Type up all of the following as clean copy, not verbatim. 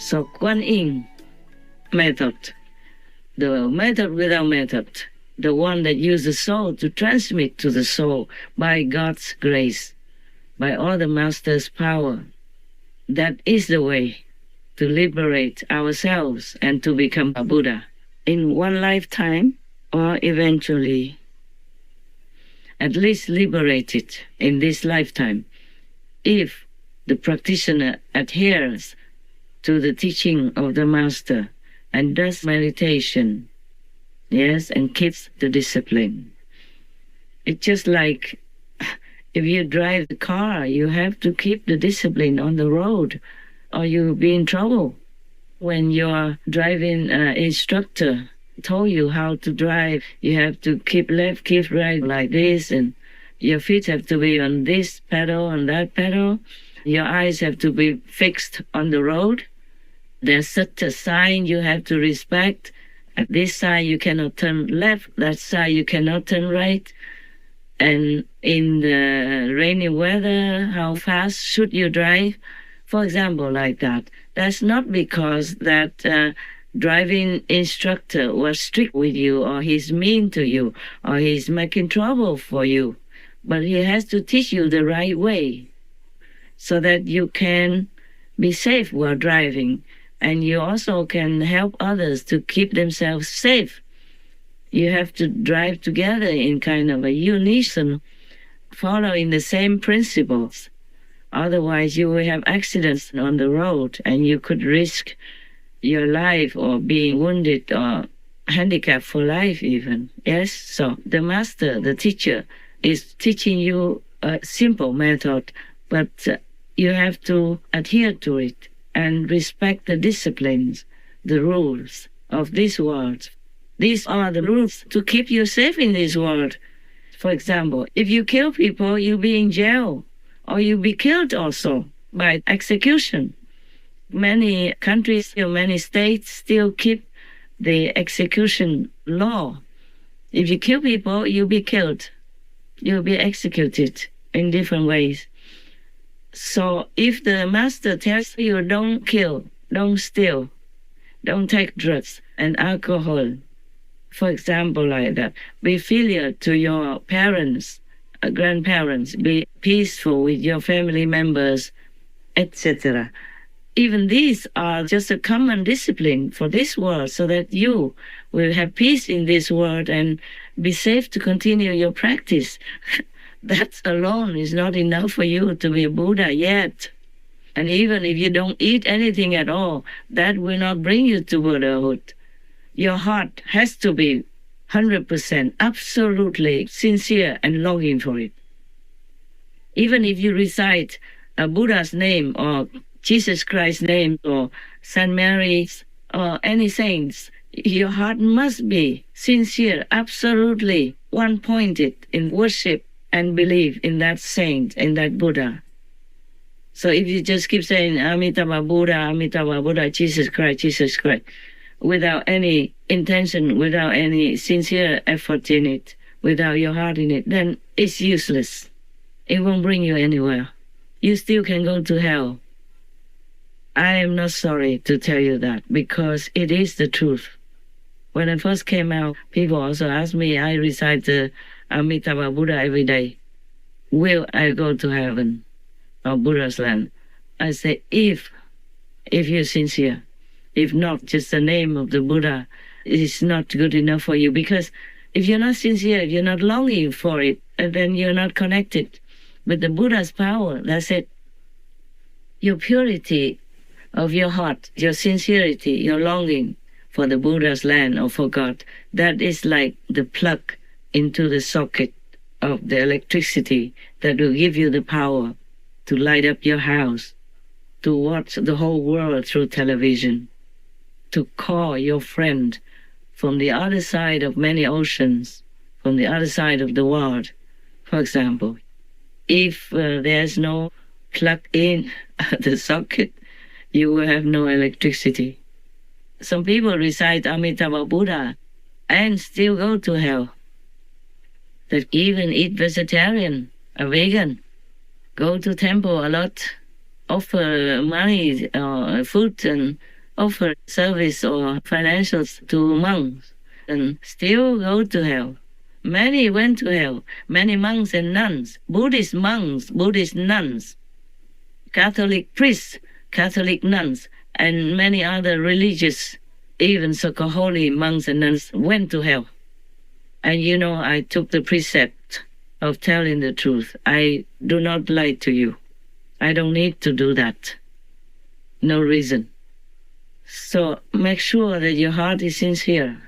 So Kuan Yin method, the method without method, the one that uses the soul to transmit to the soul by God's grace, by all the Master's power. That is the way to liberate ourselves and to become a Buddha in one lifetime, or eventually at least liberated in this lifetime, if the practitioner adheres to the teaching of the Master and does meditation, yes, and keeps the discipline. It's just like if you drive the car, you have to keep the discipline on the road or you'll be in trouble. When your driving instructor told you how to drive, you have to keep left, keep right like this, and your feet have to be on this pedal and that pedal. Your eyes have to be fixed on the road. There's such a sign you have to respect. At this side you cannot turn left, that side you cannot turn right. And in the rainy weather, how fast should you drive? For example, like that. That's not because that driving instructor was strict with you, or he's mean to you, or he's making trouble for you. But he has to teach you the right way so that you can be safe while driving. And you also can help others to keep themselves safe. You have to drive together in kind of a unison, following the same principles. Otherwise, you will have accidents on the road and you could risk your life or being wounded or handicapped for life even. Yes, so the Master, the teacher, is teaching you a simple method, but you have to adhere to it and respect the disciplines, the rules of this world. These are the rules to keep you safe in this world. For example, if you kill people, you'll be in jail, or you'll be killed also by execution. Many countries, many states still keep the execution law. If you kill people, you'll be killed. You'll be executed in different ways. So if the Master tells you don't kill, don't steal, don't take drugs and alcohol, for example, like that, be filial to your parents, grandparents, be peaceful with your family members, etc. Even these are just a common discipline for this world so that you will have peace in this world and be safe to continue your practice. That alone is not enough for you to be a Buddha yet. And even if you don't eat anything at all, that will not bring you to Buddhahood. Your heart has to be 100% absolutely sincere and longing for it. Even if you recite a Buddha's name or Jesus Christ's name or Saint Mary's or any saints, your heart must be sincere, absolutely one-pointed in worship and believe in that saint, in that Buddha. So if you just keep saying Amitabha Buddha, Jesus Christ, without any intention, without any sincere effort in it, without your heart in it, then it's useless. It won't bring you anywhere. You still can go to hell. I am not sorry to tell you that, because it is the truth. When I first came out, people also asked me, I recite the Amitabha Buddha every day. Will I go to heaven or Buddha's land? I say, if you're sincere. If not, just the name of the Buddha is not good enough for you. Because if you're not sincere, if you're not longing for it, then you're not connected with the Buddha's power. That's it. Your purity of your heart, your sincerity, your longing for the Buddha's land or for God, that is like the plug into the socket of the electricity that will give you the power to light up your house, to watch the whole world through television, to call your friend from the other side of many oceans, from the other side of the world. For example, if there's no plug in the socket, you will have no electricity. Some people recite Amitabha Buddha and still go to hell. That even eat vegetarian, a vegan, go to temple a lot, offer money, food and offer service or financials to monks and still go to hell. Many went to hell. Many monks and nuns, Buddhist monks, Buddhist nuns, Catholic priests, Catholic nuns, and many other religious, even so-called holy monks and nuns went to hell. And I took the precept of telling the truth. I do not lie to you. I don't need to do that. No reason. So make sure that your heart is sincere.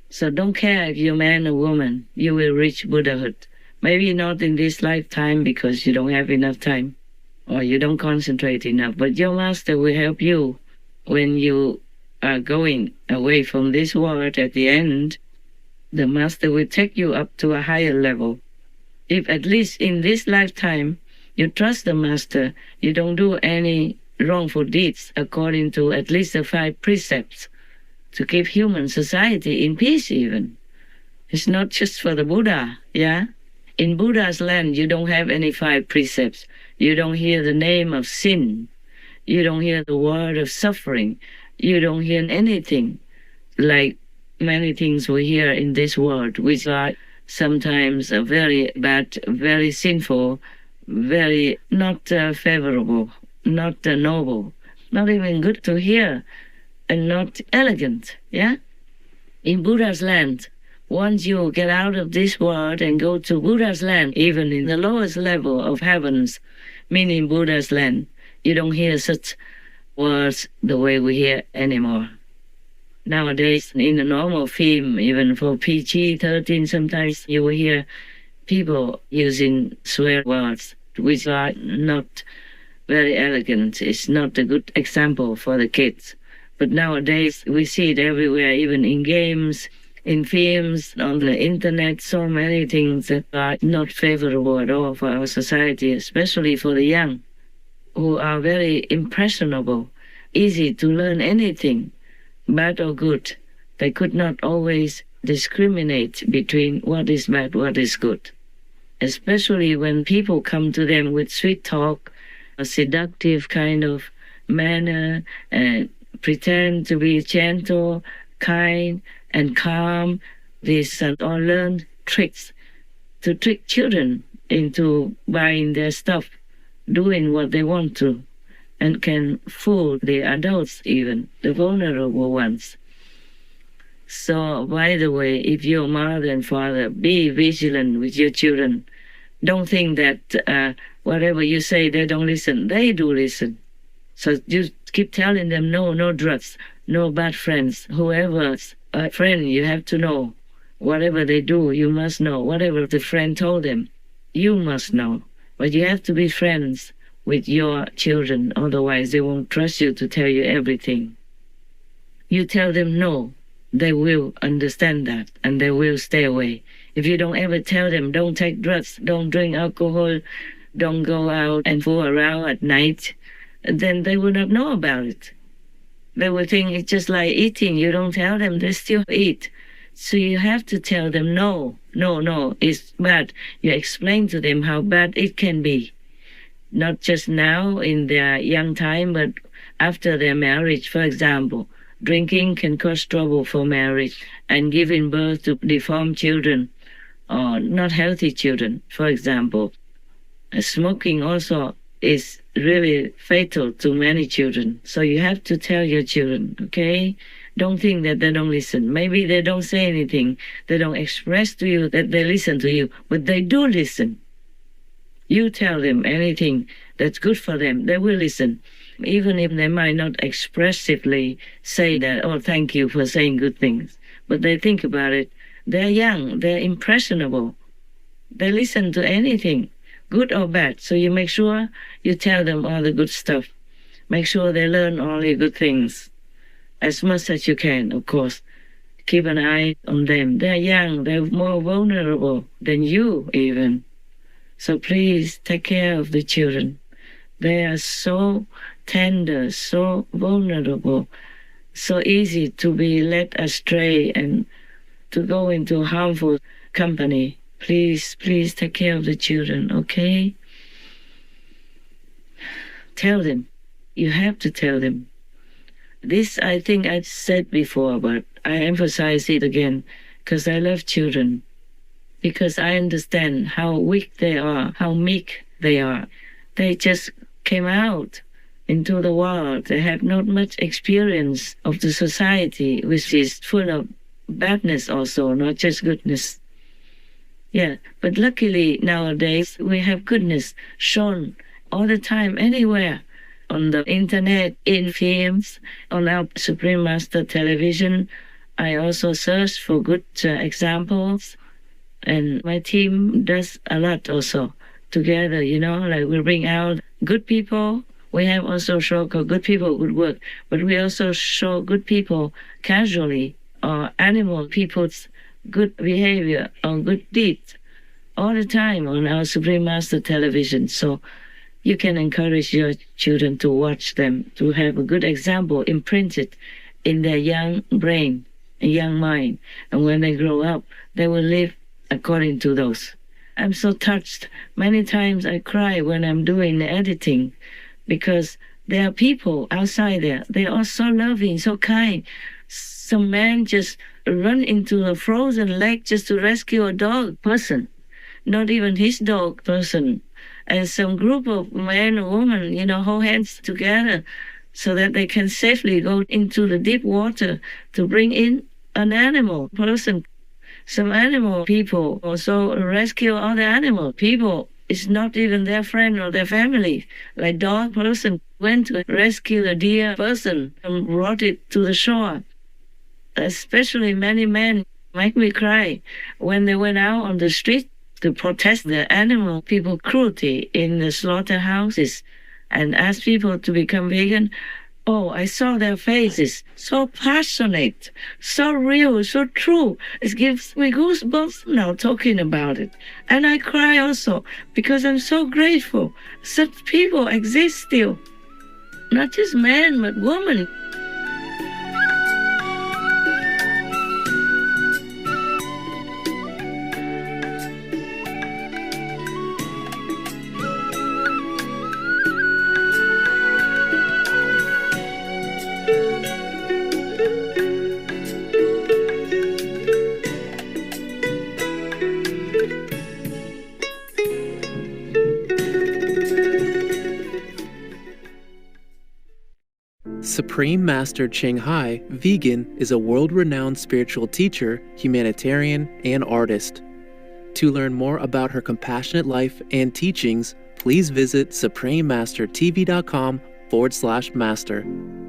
So don't care if you're man or woman, you will reach Buddhahood. Maybe not in this lifetime because you don't have enough time or you don't concentrate enough, but your master will help you when you are going away from this world at the end. The master will take you up to a higher level. If at least in this lifetime you trust the master, you don't do any wrongful deeds according to at least the 5 precepts to keep human society in peace even. It's not just for the Buddha, yeah? In Buddha's land, you don't have any 5 precepts. You don't hear the name of sin. You don't hear the word of suffering. You don't hear anything like many things we hear in this world, which are sometimes very bad, very sinful, very not favorable, not noble, not even good to hear, and not elegant, yeah? In Buddha's land, once you get out of this world and go to Buddha's land, even in the lowest level of heavens, meaning Buddha's land, you don't hear such words the way we hear anymore. Nowadays, in the normal film, even for PG-13, sometimes you will hear people using swear words, which are not very elegant. It's not a good example for the kids. But nowadays, we see it everywhere, even in games, in films, on the internet, so many things that are not favorable at all for our society, especially for the young, who are very impressionable, easy to learn anything, bad or good. They could not always discriminate between what is bad, what is good. Especially when people come to them with sweet talk, a seductive kind of manner, and pretend to be gentle, kind, and calm. These are all learned tricks to trick children into buying their stuff, doing what they want to, and can fool the adults even, the vulnerable ones. So, by the way, if your mother and father, be vigilant with your children. Don't think that whatever you say, they don't listen. They do listen. So you keep telling them, no drugs, no bad friends. Whoever's a friend, you have to know. Whatever they do, you must know. Whatever the friend told them, you must know. But you have to be friends with your children. Otherwise, they won't trust you to tell you everything. You tell them no, they will understand that and they will stay away. If you don't ever tell them, don't take drugs, don't drink alcohol, don't go out and fool around at night, then they will not know about it. They will think it's just like eating. You don't tell them, they still eat. So you have to tell them, no, it's bad. You explain to them how bad it can be. Not just now in their young time, but after their marriage, for example. Drinking can cause trouble for marriage and giving birth to deformed children or not healthy children, for example. Smoking also is really fatal to many children. So you have to tell your children, okay? Don't think that they don't listen. Maybe they don't say anything. They don't express to you that they listen to you, but they do listen. You tell them anything that's good for them, they will listen. Even if they might not expressively say that, oh, thank you for saying good things. But they think about it. They're young. They're impressionable. They listen to anything, good or bad. So you make sure you tell them all the good stuff. Make sure they learn all the good things. As much as you can, of course. Keep an eye on them. They're young. They're more vulnerable than you even. So please take care of the children. They are so tender, so vulnerable, so easy to be led astray and to go into harmful company. Please take care of the children, okay? Tell them. You have to tell them. This I think I said before, but I emphasize it again because I love children, because I understand how weak they are, how meek they are. They just came out into the world. They have not much experience of the society, which is full of badness also, not just goodness. Yeah, but luckily nowadays we have goodness shown all the time, anywhere. On the internet, in films, on our Supreme Master television. I also search for good examples. And my team does a lot also together, like we bring out good people. We have also show good people, good work, but we also show good people casually, or animal people's good behavior or good deeds all the time on our Supreme Master television. So you can encourage your children to watch them, to have a good example imprinted in their young brain, young mind. And when they grow up, they will live according to those. I'm so touched. Many times I cry when I'm doing the editing, because there are people outside there. They are so loving, so kind. Some man just run into a frozen lake just to rescue a dog person, not even his dog person. And some group of men or women, hold hands together so that they can safely go into the deep water to bring in an animal person. Some animal people also rescue other animal people. It's not even their friend or their family. Like dog person went to rescue the deer person and brought it to the shore. Especially many men make me cry when they went out on the street to protest the animal people cruelty in the slaughterhouses and ask people to become vegan. Oh, I saw their faces, so passionate, so real, so true. It gives me goosebumps now talking about it. And I cry also because I'm so grateful such people exist still. Not just men, but women. Supreme Master Ching Hai, vegan, is a world-renowned spiritual teacher, humanitarian, and artist. To learn more about her compassionate life and teachings, please visit suprememastertv.com/master.